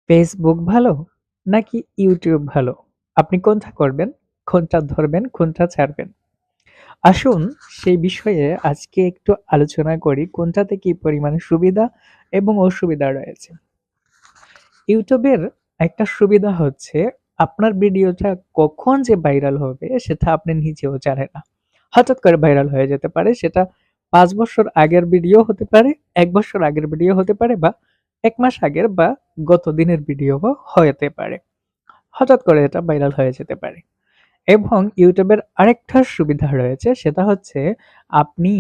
Facebook ভালো নাকি YouTube ভালো? আপনি কোনটা করবেন? কোনটা ধরবেন? কোনটা ছাড়বেন? আসুন সেই বিষয়ে আজকে একটু আলোচনা করি কোনটাতে কি পরিমাণে সুবিধা এবং অসুবিধা রয়েছে। ইউটিউবের একটা সুবিধা হচ্ছে আপনার ভিডিওটা কখন যে ভাইরাল হবে সেটা আপনি নিজেও জানেন না। হঠাৎ করে ভাইরাল হয়ে যেতে পারে। সেটা ৫ বছর আগের ভিডিও হতে পারে, ১ বছর আগের ভিডিও হতে পারে বা ১ মাস আগের বা গত দিনের ভিডিও হতে পারে। হঠাৎ করে এটা ভাইরাল হয়ে যেতে পারে। এবং ইউটিউবের আরেকটা সুবিধা রয়েছে সেটা হচ্ছে আপনি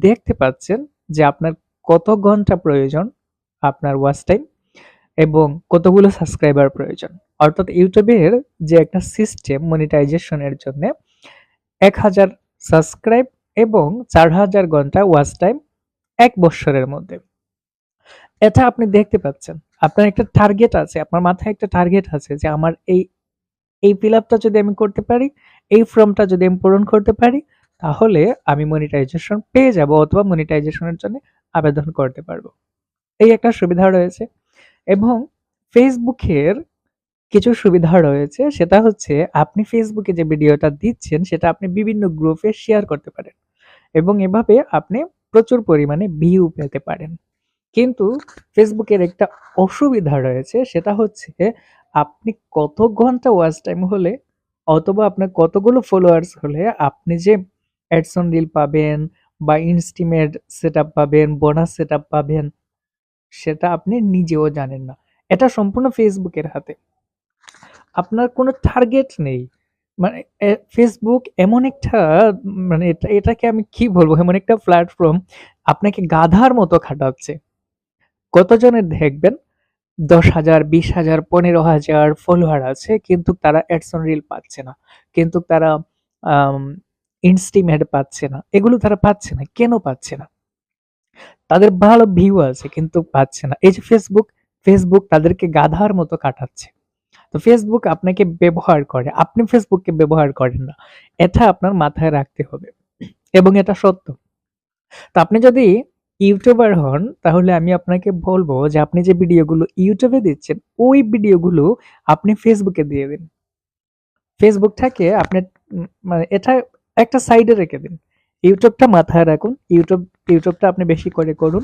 দেখতে পাচ্ছেন যে আপনার কত ঘন্টা প্রয়োজন আপনার ওয়াচ টাইম এবং কতগুলো সাবস্ক্রাইবার প্রয়োজন। অর্থাৎ ইউটিউবের যে একটা সিস্টেম মনিটাইজেশনের জন্য ১,০০০ সাবস্ক্রাইব এবং ৪,০০০ ঘন্টা ওয়াচ টাইম ১ বৎসরের মধ্যে। এটা আপনি দেখতে পাচ্ছেন। আপনার একটা টার্গেট আছে, আপনার মাথায় একটা টার্গেট আছে যে আমার এই ফিল আপটা যদি আমি করতে পারি, এই ফর্মটা যদি আমি পূরণ করতে পারি, তাহলে আমি মনিটাইজেশন পেয়ে যাব অথবা মনিটাইজেশনের জন্য আবেদন করতে পারবো। এই একটা সুবিধা রয়েছে এবং ফেসবুকের কিছু সুবিধা রয়েছে সেটা হচ্ছে আপনি ফেসবুকে যে ভিডিওটা দিচ্ছেন সেটা আপনি বিভিন্ন গ্রুপে শেয়ার করতে পারেন এবং এভাবে আপনি প্রচুর পরিমাণে ভিউ পেতে পারেন। কিন্তু ফেসবুকের একটা অসুবিধা রয়েছে সেটা হচ্ছে আপনি কত ঘন্টা ওয়াচ টাইম হলে অথবা আপনার কতগুলো ফলোয়ার্স হলে আপনি যে অ্যাডস অন রিল পাবেন বা ইনস্টিমেট সেটআপ পাবেন, বোনাস সেটআপ পাবেন সেটা আপনি নিজেও জানেন না। এটা সম্পূর্ণ ফেসবুকের হাতে। আপনার কোনো টার্গেট নেই। মানে ফেসবুক এমন একটা মানে এটাকে আমি কি বলবো? এমন একটা প্ল্যাটফর্ম আপনাকে গাধার মতো খাটাচ্ছে। কতজনের দেখবেন ১০,০০০, ২০,০০০, ১৫,০০০ ফলোয়ার আছে কিন্তু তারা অ্যাডস অন রিল পাচ্ছে না। কিন্তু তারা আম ইনস্টিমেট পাচ্ছে না। এগুলো তারা পাচ্ছে না। কেন পাচ্ছে না? তাদের ভালো ভিউ আছে কিন্তু পাচ্ছে না। এই যে ফেসবুক তাদেরকে গাধার মতো কাটাচ্ছে। তো ফেসবুক আপনাকে ব্যবহার করে। আপনি ফেসবুককে ব্যবহার করেন না। এটা আপনার মাথায় রাখতে হবে এবং এটা সত্য। তো আপনি যদি ইউটিউবার হন তাহলে আমি আপনাকে বলবো যে আপনি যে ভিডিওগুলো ইউটিউবে দিচ্ছেন ওই ভিডিওগুলো আপনি ফেসবুকে দিয়ে দিন। ফেসবুকটাকে আপনি মানে এটা একটা সাইডে রেখে দিন। ইউটিউবটা মাথায় রাখুন। ইউটিউবটা আপনি বেশি করে করুন।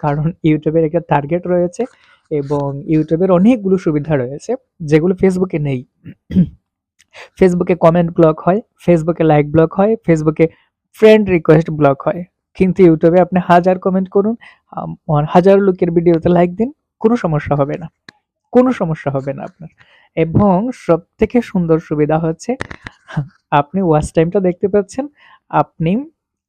কারণ ইউটিউবের একটা টার্গেট রয়েছে এবং ইউটিউবের অনেকগুলো সুবিধা রয়েছে যেগুলো ফেসবুকে নেই। ফেসবুকে কমেন্ট ব্লক হয়, ফেসবুকে লাইক ব্লক হয়, ফেসবুকে ফ্রেন্ড রিকোয়েস্ট ব্লক হয়। কিন্তু ইউটিউবে আপনি ১,০০০ কমেন্ট করুন, ১,০০০ লোকের ভিডিওতে লাইক দিন, কোনো সমস্যা হবে না। কোনো সমস্যা হবে না আপনার। এবং সবথেকে সুন্দর সুবিধা হচ্ছে আপনি ওয়াচ টাইমটা দেখতে পাচ্ছেন। আপনি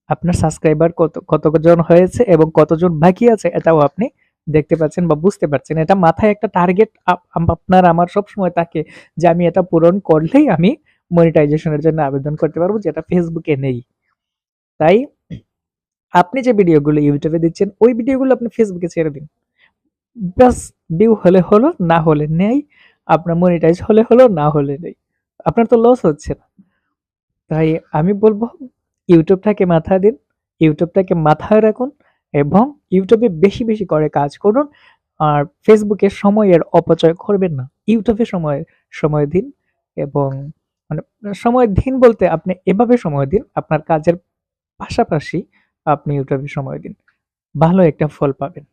আপনার সাবস্ক্রাইবার কতজন হয়েছে এবং কতজন বাকি আছে এটাও আপনি দেখতে পাচ্ছেন বা বুঝতে পারছেন। এটা মাথায় একটা টার্গেট আপনার আমার সবসময় থাকে যে আমি এটা পূরণ করলেই আমি মনিটাইজেশনের জন্য আবেদন করতে পারবো যেটা ফেসবুকে নেই। তাই আপনি যে ভিডিওগুলো ইউটিউবে দিচ্ছেন ওই ভিডিওগুলো আপনি ফেসবুকে ছেড়ে দিন। ব্যাস ভিউ হলে হলো, না হলে নেই। আপনার মনিটাইজ হলে হলো, না হলে নেই। আপনার তো লস হচ্ছে না। তাই আমি বলব ইউটিউবটাকে মাথায় দিন, ইউটিউবটাকে মাথায় রাখুন এবং ইউটিউবে বেশি, বেশি করে কাজ করুন। আর ফেসবুকে সময়ের অপচয় করবেন না। ইউটিউবে সময় দিন এবং মানে সময় দিন বলতে আপনি এভাবে সময় দিন, আপনার কাজের পাশাপাশি আপনি ইউটিউবে সময় দিন। ভালো একটা ফল পাবেন।